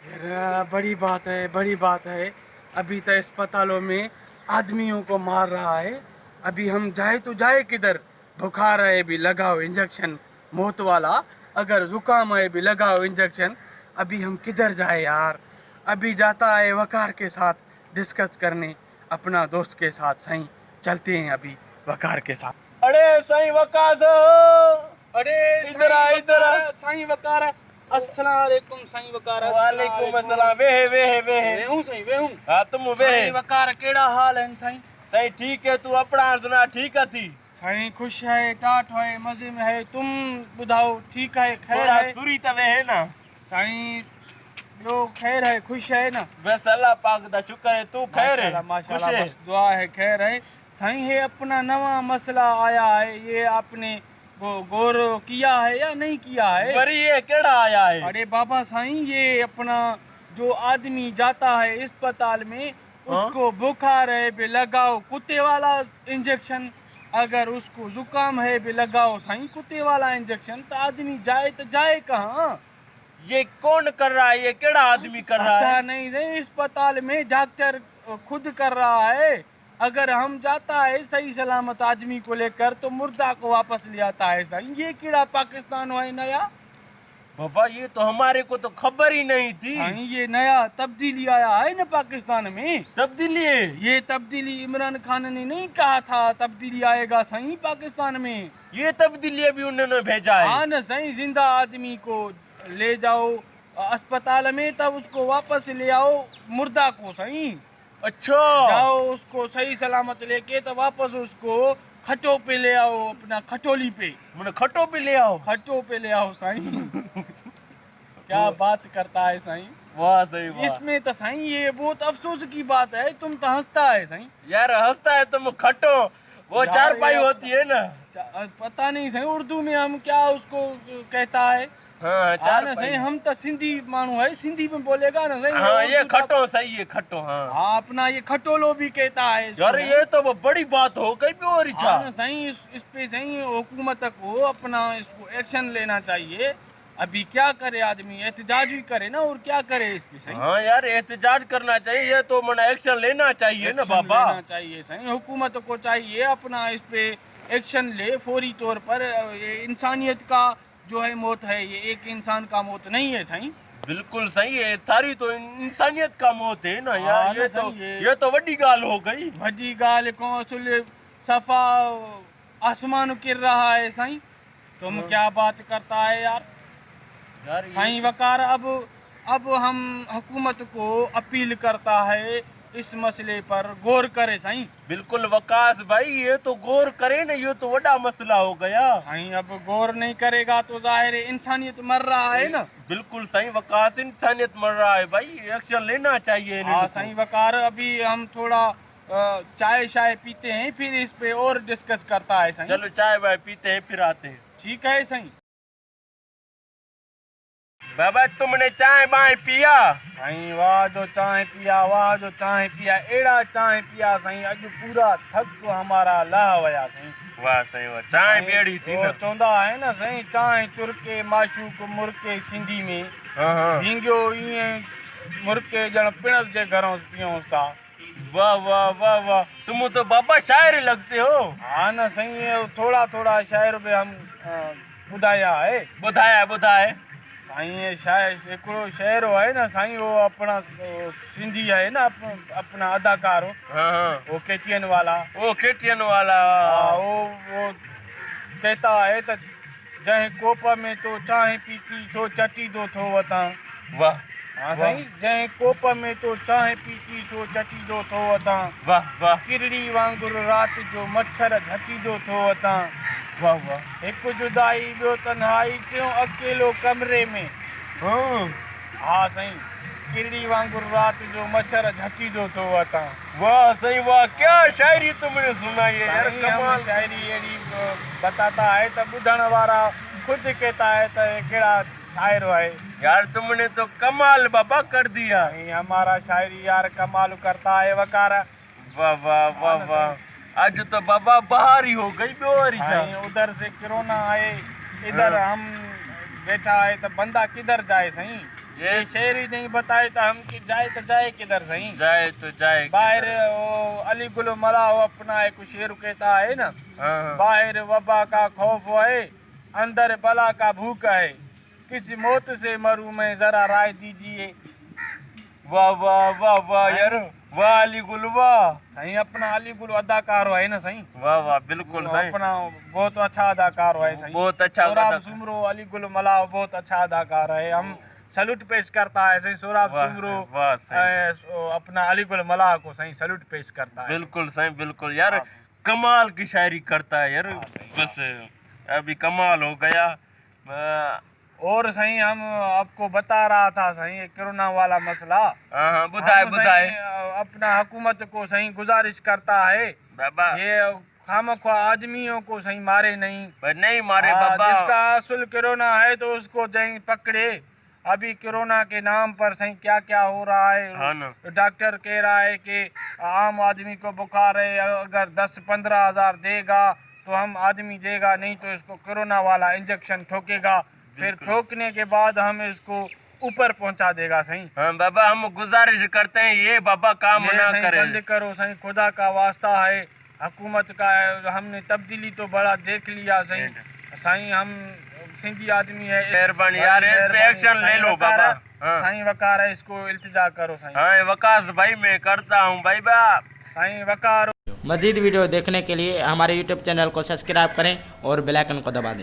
यार बड़ी बात है, बड़ी बात है। अभी तो अस्पतालों में आदमियों को मार रहा है। अभी हम जाए तो जाए किधर? बुखार है भी लगाओ इंजेक्शन मौत वाला। अगर जुकाम है भी लगाओ इंजेक्शन। अभी हम किधर जाए यार? अभी जाता है वकार के साथ डिस्कस करने, अपना दोस्त के साथ। सही चलते हैं अभी वकार के साथ। अरे सही वकास हो। अरे इधर आ, इधर आ। साईं वकार। अस्सलाम वालेकुम साईं वकार। वालेकुम अस्सलाम। वेहे वेहे वेहे। वेहूं साईं वेहूं। हाँ तुम वेहे। साईं वकार केड़ा हाल है साईं? सही ठीक है, तू अपना सुना ठीक है थी? साईं खुश है, टाट है, मजे में है। तुम बुधाओ ठीक है, खैर थोड़ा है? सुरी तो वेहे ना। साईं लो खैर है, खुश है ना? बस अल्लाह पाक दा शुक्र है, तू खैर है? माशाल्लाह माशाल्लाह, खुश है? बस दुआ है, खैर है। साईं ये अपना नवा मसला आया है, ये आपने वो गौर किया है या नहीं किया है? बरी ये केड़ा आया है? अरे बाबा साईं, ये अपना जो आदमी जाता है अस्पताल में, हाँ? उसको बुखार है भी लगाओ कुत्ते वाला इंजेक्शन। अगर उसको जुकाम है भी लगाओ साईं कुत्ते वाला इंजेक्शन। तो आदमी जाए तो जाए कहाँ? ये कौन कर रहा है? ये केड़ा आदमी कर रहा पता है? नहीं नहीं, अस्पताल में डॉक्टर खुद कर रहा है। अगर हम जाता है सही सलामत आदमी को लेकर तो मुर्दा को वापस ले आता है साईं। ये कीड़ा पाकिस्तान है नया? बाबा ये तो हमारे को तो खबर ही नहीं थी। साईं ये नया तब्दीली आया है ना पाकिस्तान में। तब्दीली है? ये तब्दीली इमरान खान ने नहीं कहा था तब्दीली आएगा साईं पाकिस्तान में? ये तब्दीली अभी उन्होंने भेजा है? हाँ ना साईं, जिंदा आदमी को ले जाओ अस्पताल में, तब उसको वापस ले आओ मुर्दा को साईं। अच्छा। जाओ उसको सही सलामत लेके तो वापस उसको खटो पे ले आओ, अपना खटोली पे। मैंने खटो पे ले आओ। खटो पे ले आओ साईं। क्या बात करता है साईं? वाह सही वाह। इसमें तो साईं ये बहुत अफसोस की बात है, तुम तो हंसता है साईं। यार हंसता है तुम? खटो वो यार चारपाई ये होती है ना। पता नहीं साईं उर्दू में हम क्या उसको कहता है। हाँ हाँ ना चारपाई। साईं, हम तो सिंधी मानू है, सिंधी में बोलेगा ना साईं। हाँ ये उर्दू का- खटो सही है, खटो। हाँ हाँ अपना ये खटोलो भी कहता है इसको। यार ये तो वो बड़ी बात हो गई भी और इच्छा। हाँ ना सही, इस पे सही हुकूमत को अपना इसको एक्शन लेना चाहिए। अभी क्या करे आदमी, एहतजाज भी करे ना, और क्या करे इस पे सही। हाँ यार एहतजाज करना चाहिए, ये तो मना एक्शन लेना चाहिए ना एक्शन बाबा। लेना चाहिए सही, हुकूमत को चाहिए अपना इस पे एक्शन ले फौरी तौर पर। ये इंसानियत का जो है मौत है, ये एक इंसान का मौत नहीं है सही। बिल्कुल सही है, सारी तो इंसानियत का मौत है ना हाँ यार। ना ये तो सही है। ये तो बड़ी गाल हो गई। भजी गाल को सुल सफा आसमान गिर रहा है सही। तुम हाँ। क्या बात करता है यार? यार साईं वकार, अब हम हुकूमत को अपील करता है इस मसले पर गौर करे साईं। बिल्कुल वकास भाई, ये तो गौर करे ना, ये तो बड़ा मसला हो गया। साईं अब गौर नहीं करेगा तो जाहिर है इंसानियत मर रहा है ना। बिल्कुल सही वकास, इंसानियत मर रहा है भाई, एक्शन लेना चाहिए हाँ इनको। साईं वकार, अभी हम थोड़ा चाय शाय पीते हैं, फिर इस पे और डिस्कस करता है साईं। चलो चाय वाय पीते हैं फिर आते हैं। ठीक है साईं। बाबा तुमने चाय बाय पिया? साईं वाह जो चाय पिया, वाह जो चाय पिया, एड़ा चाय पिया साईं, अज पूरा थक हमारा लाह वया साईं। वाह सही वाह, चाय बेड़ी थी वो ना। चवंदा है ना साईं, चांहि चुरके माशूक मुरके सिंधी में हाँ हाँ। भींगियो ईअं मुरके ॼण पिणस जे घरों पियूंसि था। वाह वाह वाह वाह, तुम तो बाबा शायर लगते हो। हाँ ना साईं, ये थोड़ा थोड़ा शायर भी हम ॿुधाया है। बुधाया बुधाए। साईं ये शायर हिकिड़ो शहर है ना साईं, वो अपना सिंधी है ना, अपना अदाकार हाँ हाँ। वो केटियन वाला। ओ केटियन वाला। हाँ, वो कहता है तो जंहिं कोप में तो चांहि पीती सो चटी दो थो वतां। वाह हाँ साईं, जंहिं कोप में तो चांहि पीती सो चटी दो थो वतां। वाह वाह किरड़ी वांगुरु राति जो मच्छर झटींदो थो वतां। वाह वाह। हिकु जुदाई ॿियो तन्हाई, टियों अकेलो कमरे में। हाँ हाँ साईं, किरड़ी वांगुरु राति जो मच्छर झटींदो थो वतां। वाह सही वाह, क्या शायरी तुमने सुनाई है यार, साईं, हम कमाल। शायरी अहिड़ी बताता है तो ॿुधण वारा खुद कहता है तो ये कहिड़ा शायर है। यार तुमने तो कमाल बाबा कर दिया। साईं हमारा शायरी यार कमाल करता है वकार। वाह वाह वाह वाह, आज तो बाबा बाहर ही हो गई बेवर ही। साईं उधर से कोरोना आए, इधर हम बैठा है तो बंदा किधर जाए साईं? ये शेर ही नहीं बताए तो हम कि जाए तो जाए किधर सही। जाए तो जाए बाहर वो अली गुल मला वो अपना एक शेर कहता है ना, हाँ, बाहर वबा का खौफ है, अंदर बला का भूख है, किसी मौत से मरूं मैं जरा राय दीजिए। वाह वाह वाह वाह यार, वाह अली गुल वाह। सही अपना अली गुल अदाकार है ना सही। वाह वाह बिल्कुल सही, अपना बहुत अच्छा अदाकार है सही। बहुत अच्छा सोराब अदाकार। सुमरो अली गुल मला बहुत अच्छा अदाकार है। हम सैल्यूट पेश करता है सही सोराब वाह सुमरो सही, वाह सही। अपना अली गुल मला को सही सैल्यूट पेश करता है। बिल्कुल सही, बिल्कुल यार, हाँ, कमाल की शायरी करता है यार। हाँ, सही। बस अभी कमाल हो गया। और सही हम आपको बता रहा था सही ये कोरोना वाला मसला। हाँ हाँ बुधाए हम सही, बुधाए अपना हुकूमत को सही गुजारिश करता है बाबा। ये खामख्वा आदमियों को सही मारे नहीं। नहीं मारे हाँ, बाबा। जिसका असल कोरोना है तो उसको सही पकड़े। अभी कोरोना के नाम पर सही क्या क्या हो रहा है। हाँ ना। डॉक्टर कह रहा है कि आम आदमी को बुखार है, अगर 10-15 हजार देगा तो हम आदमी देगा, नहीं तो इसको कोरोना वाला इंजेक्शन ठोकेगा, फिर ठोकने के बाद हम इसको ऊपर पहुंचा देगा सही। हाँ बाबा, हम गुजारिश करते हैं ये बाबा काम ये ना सही करे। बंद करो सही, खुदा का वास्ता है, हुकूमत का है। हमने तब्दीली तो बड़ा देख लिया सही। सही हम सिंधी आदमी है, मेहरबानी यार, इस पे एक्शन ले लो बाबा। हाँ सही वकार है, इसको इल्तिजा करो सही। हाँ वकास भाई मैं करता हूँ भाई बा। सही वकार। मज़ीद वीडियो देखने के लिए हमारे YouTube चैनल को सब्सक्राइब करें और बेल आइकन को दबा दें।